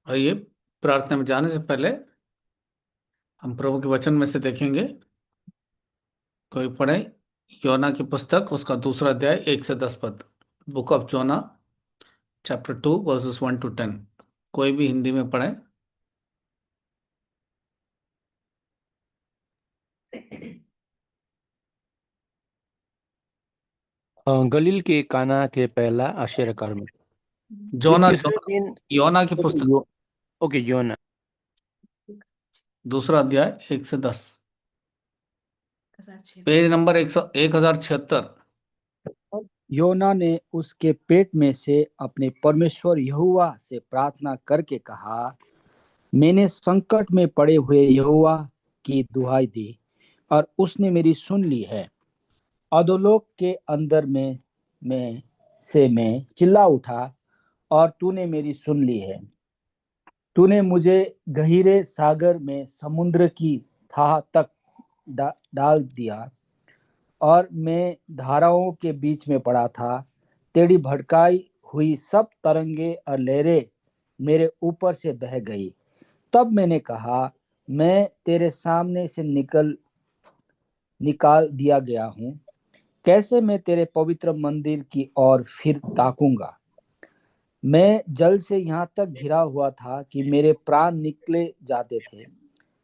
आइए, प्रार्थना में जाने से पहले हम प्रभु के वचन में से देखेंगे। कोई पढ़े योना की पुस्तक, उसका दूसरा अध्याय 1 से 10 पद। Book of Jonah, chapter 2 verses 1 to 10। कोई भी हिंदी में पढ़े। गलील के काना के पहला आश्चर्य कर्म। जोना तीसरे जोना दिन योना की ओके पुस्तक, ओके योना दूसरा अध्याय 1 से 10, पेज नंबर 1076। योना ने उसके पेट में से अपने परमेश्वर यहोवा से प्रार्थना करके कहा, मैंने संकट में पड़े हुए यहोवा की दुहाई दी और उसने मेरी सुन ली है। अधोलोक के अंदर मैं चिल्ला उठा और तूने मेरी सुन ली है। तूने मुझे गहीरे सागर में समुद्र की थाह तक डाल दिया और मैं धाराओं के बीच में पड़ा था। तेरी भड़काई हुई सब तरंगे और लहरें मेरे ऊपर से बह गई। तब मैंने कहा, मैं तेरे सामने से निकाल दिया गया हूँ। कैसे मैं तेरे पवित्र मंदिर की ओर फिर ताकूंगा। मैं जल से यहाँ तक घिरा हुआ था कि मेरे प्राण निकले जाते थे।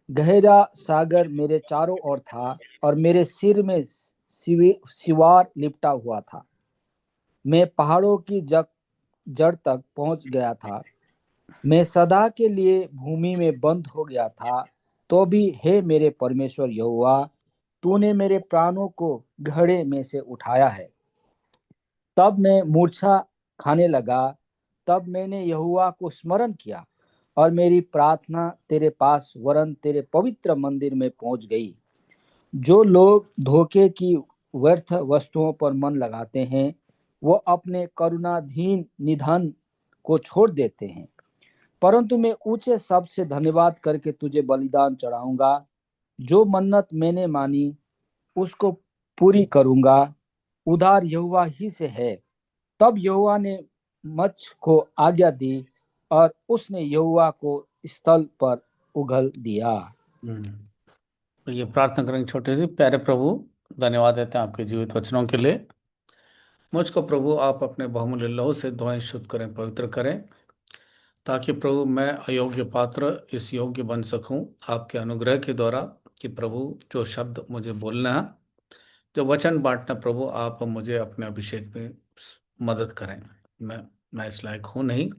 गहरा सागर मेरे चारों ओर था और मेरे सिर में सिवार लिपटा हुआ था। मैं पहाड़ों की जड़ तक पहुंच गया था। मैं सदा के लिए भूमि में बंद हो गया था। तो भी हे मेरे परमेश्वर यहोवा, तूने मेरे प्राणों को घड़े में से उठाया है। तब मैं मूर्छा खाने लगा। तब मैंने यहोवा को स्मरण किया और मेरी प्रार्थना तेरे पास वरन तेरे पवित्र मंदिर में पहुंच गई। जो लोग धोखे की व्यर्थ वस्तुओं पर मन लगाते हैं, वो अपने करुणाधीन निधन को छोड़ देते हैं। परंतु मैं ऊंचे शब्द से धन्यवाद करके तुझे बलिदान चढ़ाऊंगा। जो मन्नत मैंने मानी उसको पूरी करूंगा। उधार यहोवा ही से है। तब यहोवा ने मच्छ को आज्ञा दी और उसने यहोवा को स्थल पर उगल दिया। तो ये प्रार्थना करेंगे छोटे से। प्यारे प्रभु, धन्यवाद देते हैं आपके जीवित वचनों के लिए। मुझको प्रभु आप अपने बहुमूल्य लहू से धोएं, शुद्ध करें, पवित्र करें, ताकि प्रभु मैं अयोग्य पात्र इस योग्य बन सकूं आपके अनुग्रह के द्वारा। कि प्रभु, जो शब्द मुझे बोलना है, जो वचन बांटना, प्रभु आप मुझे अपने अभिषेक में मदद करें। मैं इस लायक हूं नहीं,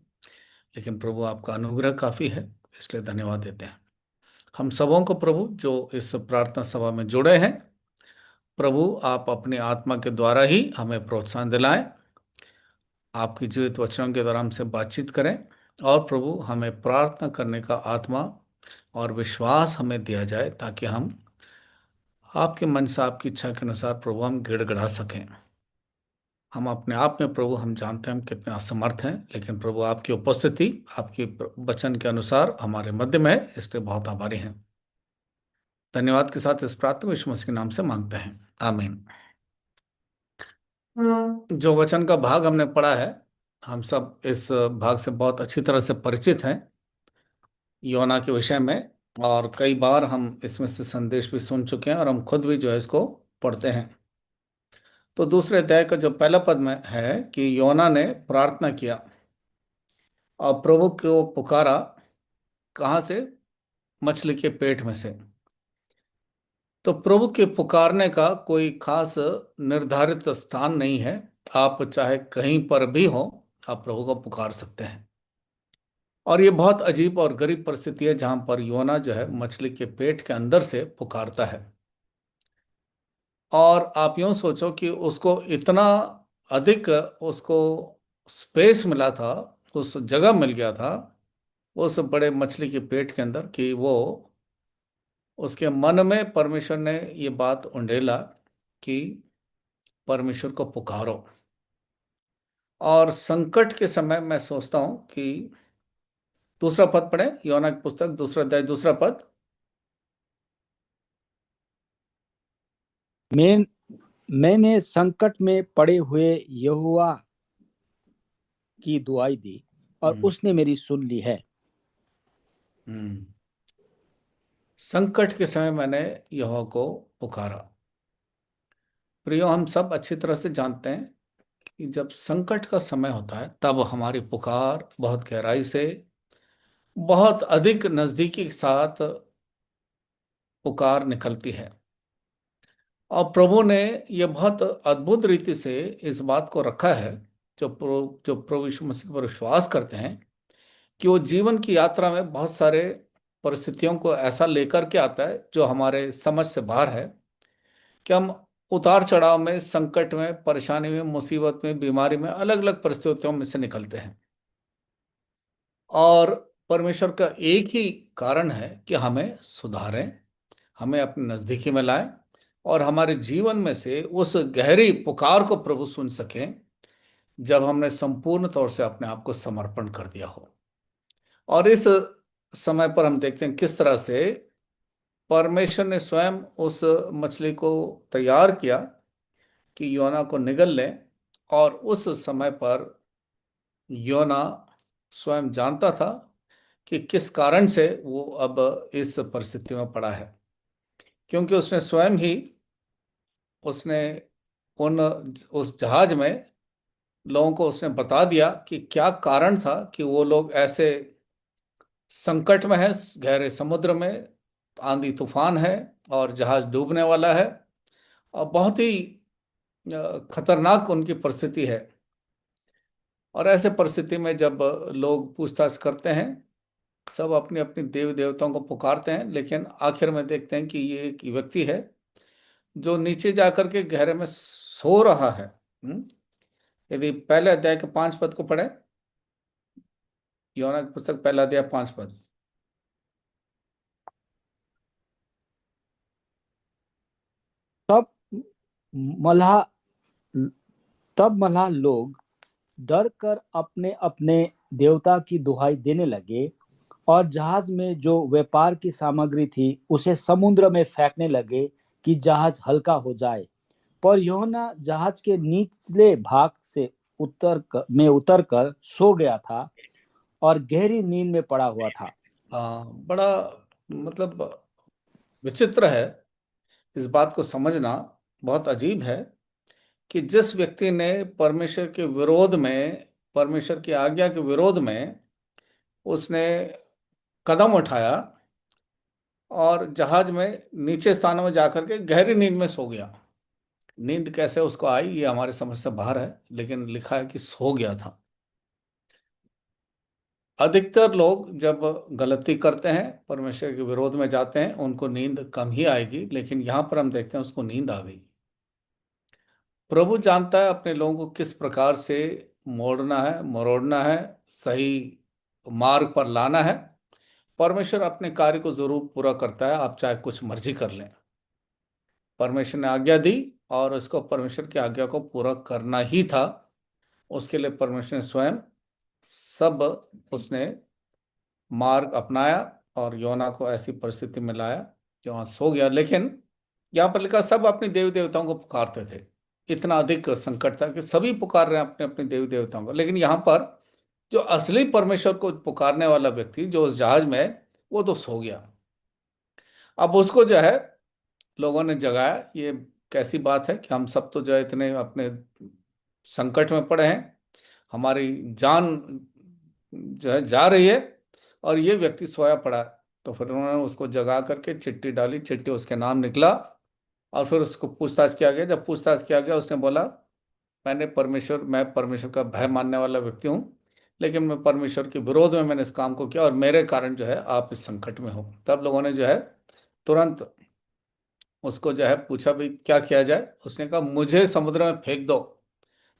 लेकिन प्रभु आपका अनुग्रह काफ़ी है, इसलिए धन्यवाद देते हैं। हम सबों को प्रभु जो इस प्रार्थना सभा में जुड़े हैं, प्रभु आप अपनी आत्मा के द्वारा ही हमें प्रोत्साहन दिलाएं, आपकी जीवित वचनों के द्वारा हमसे बातचीत करें, और प्रभु हमें प्रार्थना करने का आत्मा और विश्वास हमें दिया जाए, ताकि हम आपके मन से आपकी इच्छा के अनुसार प्रभु हम गिड़गिड़ा सकें। हम अपने आप में प्रभु हम जानते हैं हम कितने असमर्थ हैं, लेकिन प्रभु आपकी उपस्थिति आपके वचन के अनुसार हमारे मध्य में है, इसलिए बहुत आभारी हैं। धन्यवाद के साथ इस प्रार्थना यीशु मसीह के नाम से मांगते हैं, आमीन। जो वचन का भाग हमने पढ़ा है, हम सब इस भाग से बहुत अच्छी तरह से परिचित हैं, योना के विषय में। और कई बार हम इसमें से संदेश भी सुन चुके हैं, और हम खुद भी जो है इसको पढ़ते हैं। तो दूसरे अध्याय का जो पहला पद में है कि योना ने प्रार्थना किया और प्रभु को पुकारा। कहाँ से? मछली के पेट में से। तो प्रभु के पुकारने का कोई खास निर्धारित स्थान नहीं है। आप चाहे कहीं पर भी हो, आप प्रभु को पुकार सकते हैं। और ये बहुत अजीब और गरीब परिस्थिति है जहां पर योना जो है मछली के पेट के अंदर से पुकारता है। और आप यूं सोचो कि उसको इतना अधिक उसको स्पेस मिला था, उस जगह मिल गया था उस बड़े मछली के पेट के अंदर, कि वो उसके मन में परमेश्वर ने ये बात उंडेला कि परमेश्वर को पुकारो। और संकट के समय मैं सोचता हूं कि दूसरा पद पढ़े, योना की पुस्तक दूसरा अध्याय दूसरा पद। मैंने संकट में पड़े हुए यहोवा की दुआई दी और उसने मेरी सुन ली है। हम्म। संकट के समय मैंने यहोवा को पुकारा। प्रियो, हम सब अच्छी तरह से जानते हैं कि जब संकट का समय होता है तब हमारी पुकार बहुत गहराई से, बहुत अधिक नजदीकी के साथ पुकार निकलती है। और प्रभु ने यह बहुत अद्भुत रीति से इस बात को रखा है, जो प्रभु यीशु मसीह पर विश्वास करते हैं, कि वो जीवन की यात्रा में बहुत सारे परिस्थितियों को ऐसा लेकर के आता है जो हमारे समझ से बाहर है, कि हम उतार चढ़ाव में, संकट में, परेशानी में, मुसीबत में, बीमारी में, अलग अलग परिस्थितियों में से निकलते हैं। और परमेश्वर का एक ही कारण है कि हमें सुधारें, हमें अपने नजदीकी में लाएं और हमारे जीवन में से उस गहरी पुकार को प्रभु सुन सकें जब हमने संपूर्ण तौर से अपने आप को समर्पण कर दिया हो। और इस समय पर हम देखते हैं किस तरह से परमेश्वर ने स्वयं उस मछली को तैयार किया कि योना को निगल लें। और उस समय पर योना स्वयं जानता था कि किस कारण से वो अब इस परिस्थिति में पड़ा है, क्योंकि उसने स्वयं ही उसने उन उस जहाज में लोगों को उसने बता दिया कि क्या कारण था कि वो लोग ऐसे संकट में है, गहरे समुद्र में आंधी तूफान है और जहाज डूबने वाला है और बहुत ही खतरनाक उनकी परिस्थिति है। और ऐसे परिस्थिति में जब लोग पूछताछ करते हैं, सब अपनी अपनी देवी देवताओं को पुकारते हैं, लेकिन आखिर में देखते हैं कि ये एक व्यक्ति है जो नीचे जाकर के गहरे में सो रहा है। यदि पहले अध्याय के 5 पद को पढ़े, योना की पुस्तक पहला अध्याय 5 पद। तब मल्लाह तब मल्लाह लोग डर कर अपने अपने देवता की दुहाई देने लगे और जहाज में जो व्यापार की सामग्री थी उसे समुद्र में फेंकने लगे कि जहाज हल्का हो जाए। पर यूहन्ना जहाज के निचले भाग से उतर कर सो गया था और गहरी नींद में पड़ा हुआ था। हाँ, बड़ा मतलब विचित्र है इस बात को समझना। बहुत अजीब है कि जिस व्यक्ति ने परमेश्वर के विरोध में, परमेश्वर की आज्ञा के विरोध में उसने कदम उठाया और जहाज में नीचे स्थानों में जाकर के गहरी नींद में सो गया। नींद कैसे उसको आई ये हमारे समझ से बाहर है, लेकिन लिखा है कि सो गया था। अधिकतर लोग जब गलती करते हैं, परमेश्वर के विरोध में जाते हैं, उनको नींद कम ही आएगी, लेकिन यहां पर हम देखते हैं उसको नींद आ गई। प्रभु जानता है अपने लोगों को किस प्रकार से मोड़ना है, मरोड़ना है, सही मार्ग पर लाना है। परमेश्वर अपने कार्य को जरूर पूरा करता है, आप चाहे कुछ मर्जी कर लें। परमेश्वर ने आज्ञा दी और उसको परमेश्वर की आज्ञा को पूरा करना ही था। उसके लिए परमेश्वर ने स्वयं सब उसने मार्ग अपनाया और योना को ऐसी परिस्थिति में लाया कि वहां सो गया। लेकिन यहाँ पर लिखा सब अपने देवी देवताओं को पुकारते थे। इतना अधिक संकट था कि सभी पुकार रहे हैं अपने अपने देवी देवताओं को, लेकिन यहाँ पर जो असली परमेश्वर को पुकारने वाला व्यक्ति जो उस जहाज में है वो तो सो गया। अब उसको जो है लोगों ने जगाया। ये कैसी बात है कि हम सब तो जो है इतने अपने संकट में पड़े हैं, हमारी जान जो है जा रही है और ये व्यक्ति सोया पड़ा है। तो फिर उन्होंने उसको जगा करके चिट्ठी डाली, चिट्ठी उसके नाम निकला और फिर उसको पूछताछ किया गया। जब पूछताछ किया गया उसने बोला मैं परमेश्वर का भय मानने वाला व्यक्ति हूँ, लेकिन मैं परमेश्वर के विरोध में मैंने इस काम को किया और मेरे कारण जो है आप इस संकट में हो। तब लोगों ने जो है तुरंत उसको जो है पूछा भाई क्या किया जाए। उसने कहा मुझे समुद्र में फेंक दो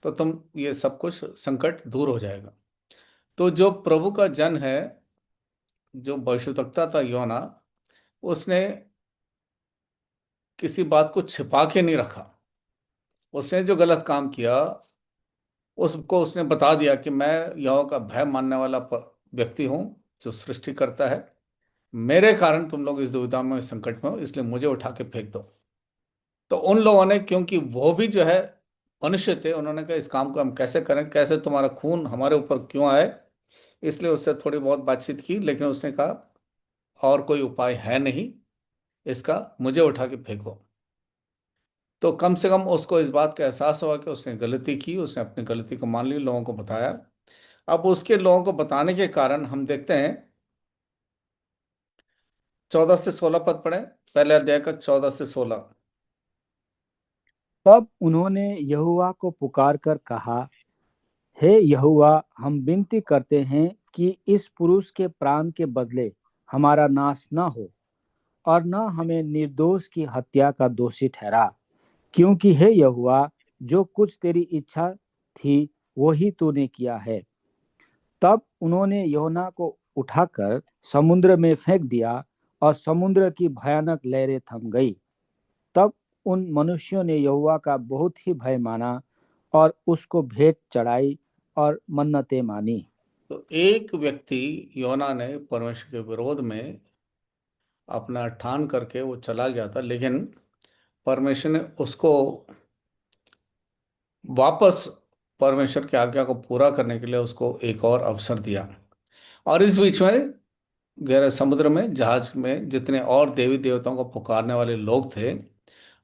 तो तुम ये सब कुछ संकट दूर हो जाएगा। तो जो प्रभु का जन है, जो भविष्यवक्ता था योना, उसने किसी बात को छिपा के नहीं रखा। उसने जो गलत काम किया उसको उसने बता दिया कि मैं यहोवा का भय मानने वाला व्यक्ति हूँ जो सृष्टि करता है। मेरे कारण तुम लोग इस दुविधा में, इस संकट में हो, इसलिए मुझे उठा के फेंक दो। तो उन लोगों ने, क्योंकि वो भी जो है मनुष्य थे, उन्होंने कहा इस काम को हम कैसे करें, कैसे तुम्हारा खून हमारे ऊपर क्यों आए। इसलिए उससे थोड़ी बहुत बातचीत की, लेकिन उसने कहा और कोई उपाय है नहीं इसका, मुझे उठा के फेंको। तो कम से कम उसको इस बात का एहसास हुआ कि उसने गलती की, उसने अपनी गलती को मान ली, लोगों को बताया। अब उसके लोगों को बताने के कारण हम देखते हैं 14 से 16 पद पढ़े, पहले अध्याय का 14 से 16। तब उन्होंने यहोवा को पुकार कर कहा, हे यहोवा, हम विनती करते हैं कि इस पुरुष के प्राण के बदले हमारा नाश न हो, और न हमें निर्दोष की हत्या का दोषी ठहरा, क्योंकि हे यहोवा, जो कुछ तेरी इच्छा थी वही तूने किया है। तब उन्होंने योना को उठाकर समुद्र में फेंक दिया, और समुद्र की भयानक लहरें थम गई। तब उन मनुष्यों ने यहोवा का बहुत ही भय माना, और उसको भेंट चढ़ाई और मन्नतें मानी। तो एक व्यक्ति योना ने परमेश्वर के विरोध में अपना ठान करके वो चला गया था, लेकिन परमेश्वर ने उसको वापस परमेश्वर की आज्ञा को पूरा करने के लिए उसको एक और अवसर दिया। और इस बीच में गहरे समुद्र में जहाज में जितने और देवी देवताओं को पुकारने वाले लोग थे,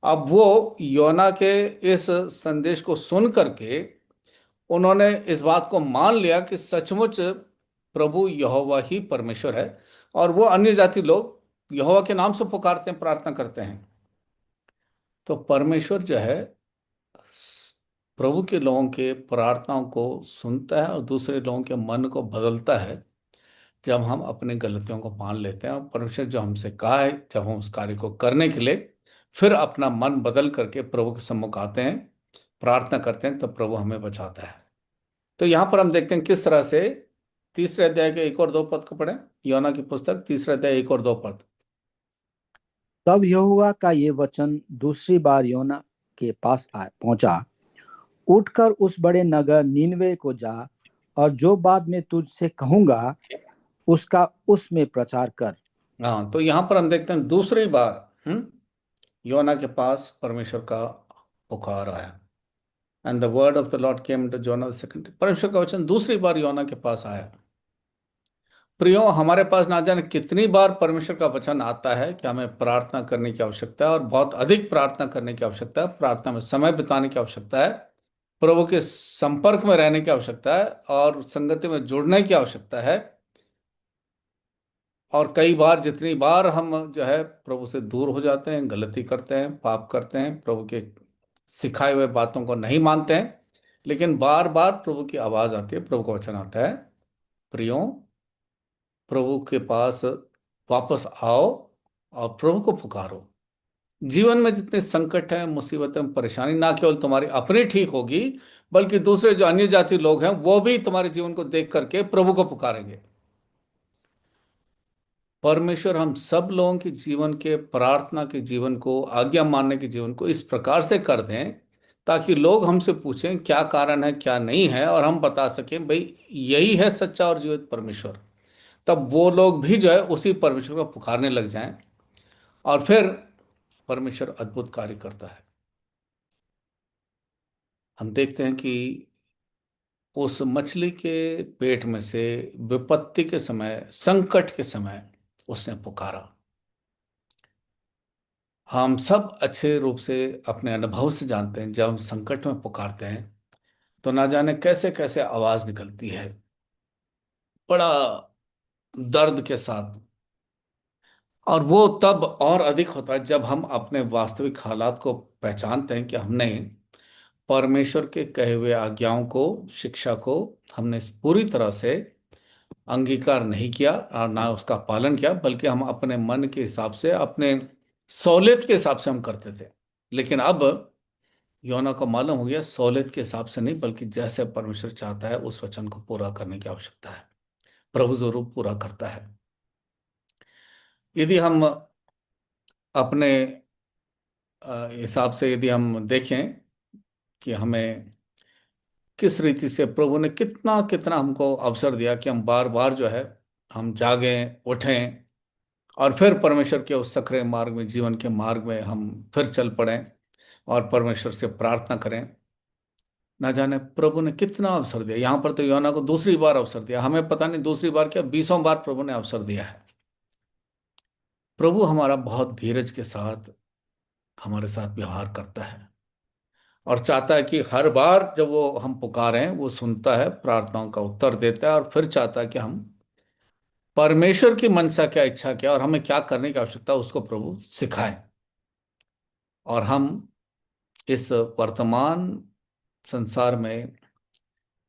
अब वो योना के इस संदेश को सुन करके उन्होंने इस बात को मान लिया कि सचमुच प्रभु यहोवा ही परमेश्वर है, और वो अन्य जाति लोग यहोवा के नाम से पुकारते हैं, प्रार्थना करते हैं। तो परमेश्वर जो है प्रभु के लोगों के प्रार्थनाओं को सुनता है और दूसरे लोगों के मन को बदलता है जब हम अपनी गलतियों को मान लेते हैं। और परमेश्वर जो हमसे कहा है, जब हम उस कार्य को करने के लिए फिर अपना मन बदल करके प्रभु के सम्मुख आते हैं, प्रार्थना करते हैं, तब प्रभु हमें बचाता है। तो यहाँ पर हम देखते हैं किस तरह से 3 अध्याय के 1 और 2 पद को पढ़ें। योना की पुस्तक 3 अध्याय 1 और 2 पद। तब यहोवा का ये वचन दूसरी बार योना के पास पहुंचा, उठकर उस बड़े नगर नीनवे को जा, और जो बात मैं तुझसे कहूंगा उसका उसमें प्रचार कर। हाँ, तो यहाँ पर हम देखते हैं दूसरी बार योना के पास परमेश्वर का पुकार आया। And the word of the Lord came to Jonah the second. परमेश्वर का वचन दूसरी बार योना के पास आया। प्रियो, हमारे पास ना जाने कितनी बार परमेश्वर का वचन आता है कि हमें प्रार्थना करने की आवश्यकता है, और बहुत अधिक प्रार्थना करने की आवश्यकता है, प्रार्थना में समय बिताने की आवश्यकता है, प्रभु के संपर्क में रहने की आवश्यकता है, और संगति में जुड़ने की आवश्यकता है। और कई बार, जितनी बार हम जो है प्रभु से दूर हो जाते हैं, गलती करते हैं, पाप करते हैं, प्रभु के सिखाए हुए बातों को नहीं मानते हैं, लेकिन बार बार प्रभु की आवाज आती है, प्रभु का वचन आता है, प्रियो, प्रभु के पास वापस आओ और प्रभु को पुकारो। जीवन में जितने संकट हैं, मुसीबतें, परेशानी, ना केवल तुम्हारी अपनी ठीक होगी, बल्कि दूसरे जो अन्य जाति लोग हैं वो भी तुम्हारे जीवन को देख करके प्रभु को पुकारेंगे। परमेश्वर हम सब लोगों के जीवन के, प्रार्थना के जीवन को, आज्ञा मानने के जीवन को इस प्रकार से कर दें ताकि लोग हमसे पूछें क्या कारण है, क्या नहीं है, और हम बता सकें भाई यही है सच्चा और जीवित परमेश्वर। तब वो लोग भी जो है उसी परमेश्वर को पुकारने लग जाएं, और फिर परमेश्वर अद्भुत कार्य करता है। हम देखते हैं कि उस मछली के पेट में से विपत्ति के समय, संकट के समय उसने पुकारा। हम सब अच्छे रूप से अपने अनुभव से जानते हैं, जब हम संकट में पुकारते हैं तो ना जाने कैसे कैसे आवाज निकलती है, बड़ा दर्द के साथ। और वो तब और अधिक होता है जब हम अपने वास्तविक हालात को पहचानते हैं कि हमने परमेश्वर के कहे हुए आज्ञाओं को, शिक्षा को हमने पूरी तरह से अंगीकार नहीं किया और ना उसका पालन किया, बल्कि हम अपने मन के हिसाब से, अपने सहूलियत के हिसाब से हम करते थे। लेकिन अब योना को मालूम हो गया सहूलियत के हिसाब से नहीं, बल्कि जैसे परमेश्वर चाहता है उस वचन को पूरा करने की आवश्यकता है। प्रभु जरूर पूरा करता है। यदि हम अपने हिसाब से यदि हम देखें कि हमें किस रीति से प्रभु ने कितना कितना हमको अवसर दिया कि हम बार बार जो है हम जागें, उठें, और फिर परमेश्वर के उस सक्रिय मार्ग में, जीवन के मार्ग में हम फिर चल पड़ें और परमेश्वर से प्रार्थना करें। ना जाने प्रभु ने कितना अवसर दिया। यहाँ पर तो योना को दूसरी बार अवसर दिया, हमें पता नहीं दूसरी बार क्या 20 बार प्रभु ने अवसर दिया है। प्रभु हमारा बहुत धीरज के साथ हमारे साथ व्यवहार करता है और चाहता है कि हर बार जब वो हम पुकारें वो सुनता है, प्रार्थनाओं का उत्तर देता है, और फिर चाहता है कि हम परमेश्वर की मनसा क्या, इच्छा क्या और हमें क्या करने की आवश्यकता है उसको प्रभु सिखाए। और हम इस वर्तमान संसार में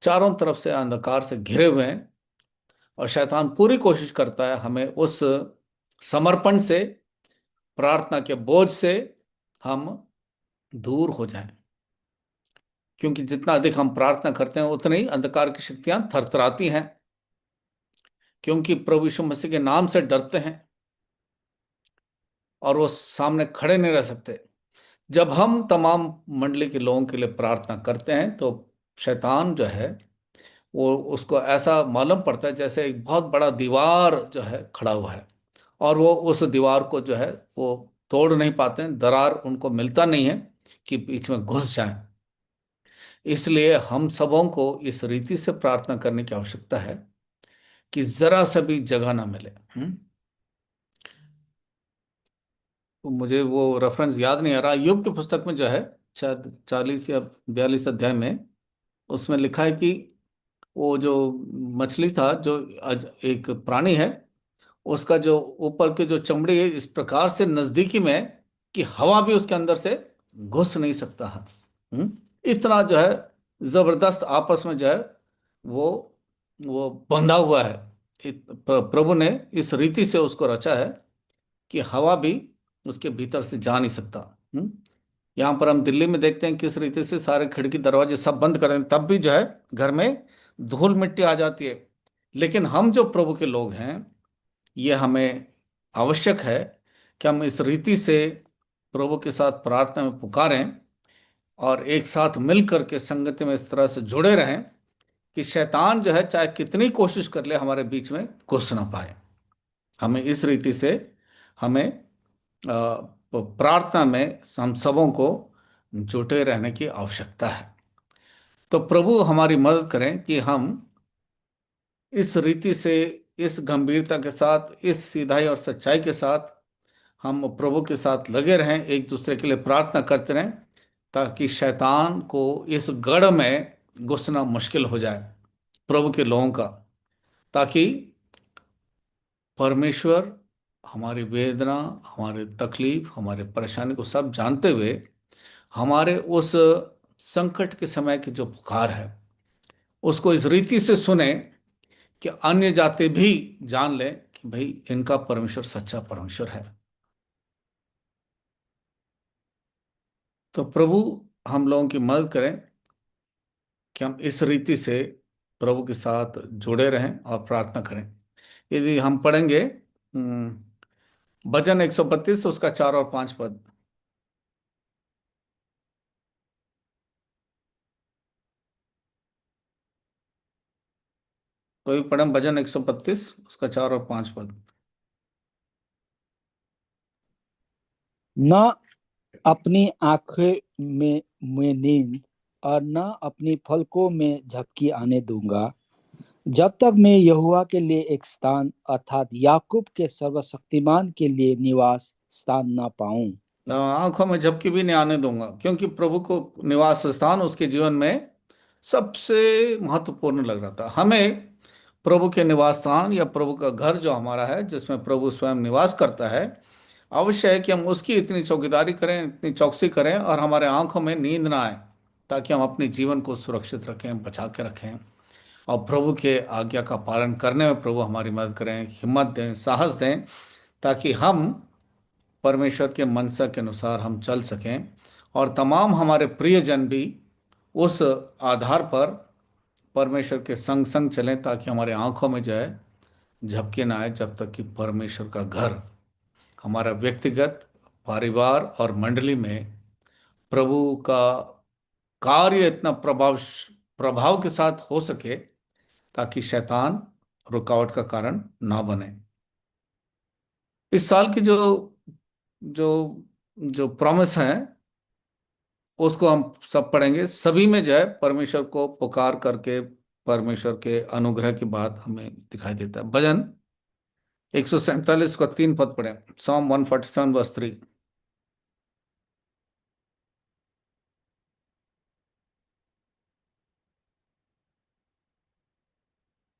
चारों तरफ से अंधकार से घिरे हुए हैं और शैतान पूरी कोशिश करता है हमें उस समर्पण से, प्रार्थना के बोझ से हम दूर हो जाएं। क्योंकि जितना अधिक हम प्रार्थना करते हैं उतनी ही अंधकार की शक्तियां थरथराती हैं, क्योंकि प्रभु यीशु मसीह के नाम से डरते हैं और वो सामने खड़े नहीं रह सकते। जब हम तमाम मंडली के लोगों के लिए प्रार्थना करते हैं तो शैतान जो है वो, उसको ऐसा मालूम पड़ता है जैसे एक बहुत बड़ा दीवार जो है खड़ा हुआ है, और वो उस दीवार को जो है वो तोड़ नहीं पाते हैं, दरार उनको मिलता नहीं है कि बीच में घुस जाएं। इसलिए हम सबों को इस रीति से प्रार्थना करने की आवश्यकता है कि जरा सा भी जगह ना मिले। तो मुझे वो रेफरेंस याद नहीं आ रहा, यूब की पुस्तक में जो है शायद 40 या 42 अध्याय में, उसमें लिखा है कि वो जो मछली था, जो एक प्राणी है, उसका जो ऊपर के जो चमड़ी है इस प्रकार से नजदीकी में है कि हवा भी उसके अंदर से घुस नहीं सकता है। इतना जो है जबरदस्त आपस में जो है वो वो बंधा हुआ है। प्रभु ने इस रीति से उसको रचा है कि हवा भी उसके भीतर से जा नहीं सकता। यहाँ पर हम दिल्ली में देखते हैं किस रीति से सारे खिड़की दरवाजे सब बंद कर दें, तब भी जो है घर में धूल मिट्टी आ जाती है। लेकिन हम जो प्रभु के लोग हैं, ये हमें आवश्यक है कि हम इस रीति से प्रभु के साथ प्रार्थना में पुकारें और एक साथ मिल करके संगति में इस तरह से जुड़े रहें कि शैतान जो है चाहे कितनी कोशिश कर ले हमारे बीच में घुस ना पाए। हमें इस रीति से हमें प्रार्थना में हम सबों को जुटे रहने की आवश्यकता है। तो प्रभु हमारी मदद करें कि हम इस रीति से, इस गंभीरता के साथ, इस सीधाई और सच्चाई के साथ हम प्रभु के साथ लगे रहें, एक दूसरे के लिए प्रार्थना करते रहें, ताकि शैतान को इस गढ़ में घुसना मुश्किल हो जाए प्रभु के लोगों का, ताकि परमेश्वर हमारी वेदना, हमारे तकलीफ, हमारे परेशानी को सब जानते हुए हमारे उस संकट के समय की जो पुकार है उसको इस रीति से सुने कि अन्य जाति भी जान लें कि भाई इनका परमेश्वर सच्चा परमेश्वर है। तो प्रभु हम लोगों की मदद करें कि हम इस रीति से प्रभु के साथ जुड़े रहें और प्रार्थना करें। यदि हम पढ़ेंगे भजन 132 उसका 4 और 5 पद। कोई पढ़ें भजन 132 उसका 4 और 5 पद। न अपनी आंखें में नींद और न अपनी पलकों में झपकी आने दूंगा, जब तक मैं यहोवा के लिए एक स्थान अर्थात याकूब के सर्वशक्तिमान के लिए निवास स्थान न पाऊं। आंखों में झपकी भी नहीं आने दूंगा, क्योंकि प्रभु को निवास स्थान उसके जीवन में सबसे महत्वपूर्ण लग रहा था। हमें प्रभु के निवास स्थान या प्रभु का घर जो हमारा है, जिसमें प्रभु स्वयं निवास करता है, अवश्य है कि हम उसकी इतनी चौकीदारी करें, इतनी चौकसी करें और हमारे आंखों में नींद ना आए, ताकि हम अपने जीवन को सुरक्षित रखें, बचा के रखें और प्रभु के आज्ञा का पालन करने में प्रभु हमारी मदद करें, हिम्मत दें, साहस दें, ताकि हम परमेश्वर के मनसा के अनुसार हम चल सकें और तमाम हमारे प्रियजन भी उस आधार पर परमेश्वर के संग संग चलें, ताकि हमारे आंखों में जो है झपकी ना आए, जब तक कि परमेश्वर का घर हमारा व्यक्तिगत, परिवार और मंडली में प्रभु का कार्य इतना प्रभाव के साथ हो सके, ताकि शैतान रुकावट का कारण ना बने। इस साल की जो जो जो प्रॉमिस है उसको हम सब पढ़ेंगे। सभी में जो है परमेश्वर को पुकार करके परमेश्वर के अनुग्रह की बात हमें दिखाई देता है। भजन 147 का 3 पद पढ़े। Psalm 147 verse 3।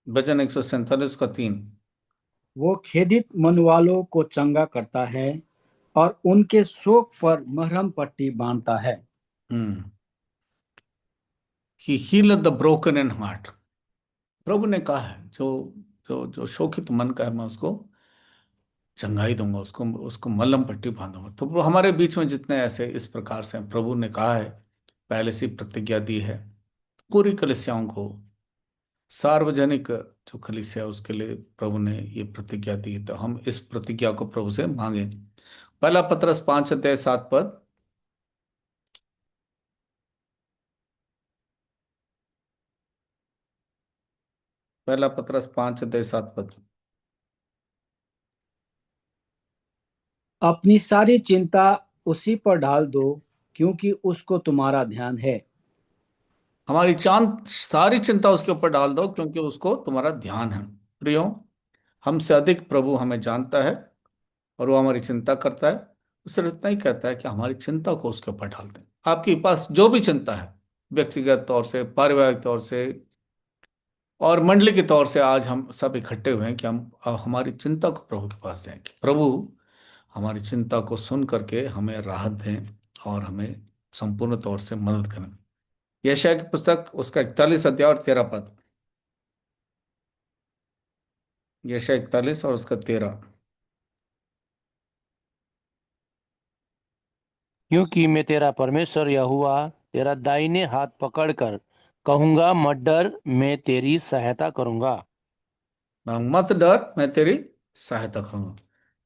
भजन 147 का 3। वो खेदित मन वालों को चंगा करता है और उनके शोक पर मरहम पट्टी बांधता है। हम्म। He healeth the broken in heart। प्रभु ने कहा है जो जो जो शोकित मन का है मैं उसको चंगाई दूंगा, उसको उसको मलहम पट्टी बांधूंगा। तो वो हमारे बीच में जितने ऐसे इस प्रकार से हैं, प्रभु ने कहा है, पहले से ही प्रतिज्ञा दी है पूरी कलीसियाओं को, सार्वजनिक जो कलीसिया है उसके लिए प्रभु ने ये प्रतिज्ञा दी। तो हम इस प्रतिज्ञा को प्रभु से मांगे। पहला पत्रस 5 अध्याय 7 पद। पहला पत्रस 5 अध्याय 7 पद। अपनी सारी चिंता उसी पर डाल दो क्योंकि उसको तुम्हारा ध्यान है। हमारी चांद सारी चिंता उसके ऊपर डाल दो क्योंकि उसको तुम्हारा ध्यान है। प्रियो, हमसे अधिक प्रभु हमें जानता है और वो हमारी चिंता करता है। वो सिर्फ इतना ही कहता है कि हमारी चिंता को उसके ऊपर डाल दें। आपके पास जो भी चिंता है, व्यक्तिगत तौर से, पारिवारिक तौर से और मंडली के तौर से, आज हम सब इकट्ठे हुए हैं कि हम हमारी चिंता को प्रभु के पास दें कि प्रभु हमारी चिंता को सुन करके हमें राहत दें और हमें संपूर्ण तौर से मदद करें। यशायाह की पुस्तक उसका 41 अध्याय और 13 पद। यशायाह 41 और उसका 13। क्योंकि मैं तेरा परमेश्वर यहोवा तेरा दाहिने हाथ पकड़कर कहूंगा, मत डर, मैं तेरी सहायता करूंगा। मत डर, मैं तेरी सहायता करूंगा।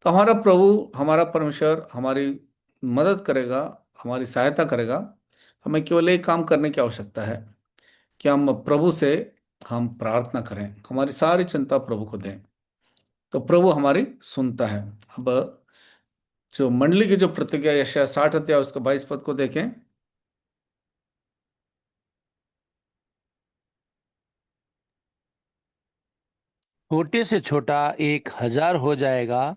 तो हमारा प्रभु, हमारा परमेश्वर हमारी मदद करेगा, हमारी सहायता करेगा। हमें केवल एक काम करने की आवश्यकता है कि हम प्रभु से हम प्रार्थना करें, हमारी सारी चिंता प्रभु को दें, तो प्रभु हमारी सुनता है। अब जो मंडली की जो प्रतिज्ञा, यशायाह 60 अध्याय उसका 22 पद को देखें। छोटे से छोटा 1,000 हो जाएगा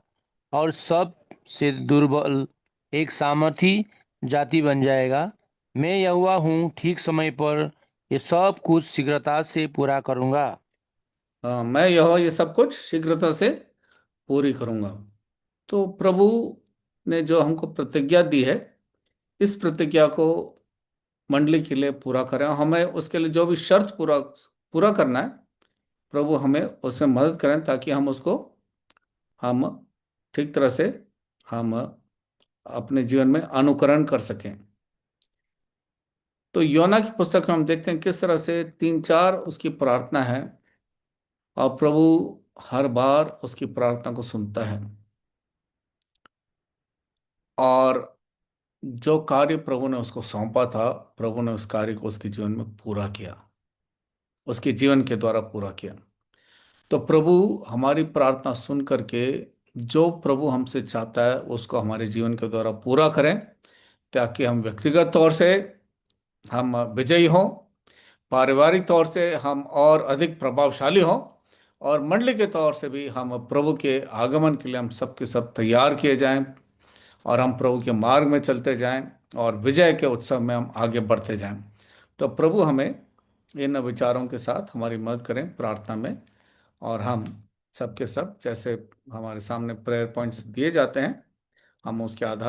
और सब से दुर्बल एक सामर्थी जाति बन जाएगा। मैं यहोवा हूँ, ठीक समय पर ये सब कुछ शीघ्रता से पूरा करूंगा। मैं यहोवा ये सब कुछ शीघ्रता से पूरी करूंगा। तो प्रभु ने जो हमको प्रतिज्ञा दी है, इस प्रतिज्ञा को मंडली के लिए पूरा करें। हमें उसके लिए जो भी शर्त पूरा पूरा करना है, प्रभु हमें उसमें मदद करें ताकि हम उसको हम ठीक तरह से हम अपने जीवन में अनुकरण कर सकें। तो योना की पुस्तक में हम देखते हैं किस तरह से 3-4 उसकी प्रार्थना है और प्रभु हर बार उसकी प्रार्थना को सुनता है और जो कार्य प्रभु ने उसको सौंपा था, प्रभु ने उस कार्य को उसके जीवन में पूरा किया, उसके जीवन के द्वारा पूरा किया। तो प्रभु हमारी प्रार्थना सुन करके जो प्रभु हमसे चाहता है उसको हमारे जीवन के द्वारा पूरा करें, ताकि हम व्यक्तिगत तौर से हम विजयी हों, पारिवारिक तौर से हम और अधिक प्रभावशाली हों, और मंडली के तौर से भी हम प्रभु के आगमन के लिए हम सब के सब तैयार किए जाएं और हम प्रभु के मार्ग में चलते जाएं और विजय के उत्सव में हम आगे बढ़ते जाएं। तो प्रभु हमें इन विचारों के साथ हमारी मदद करें प्रार्थना में, और हम सब के सब जैसे हमारे सामने प्रेयर पॉइंट्स दिए जाते हैं, हम उसके आधार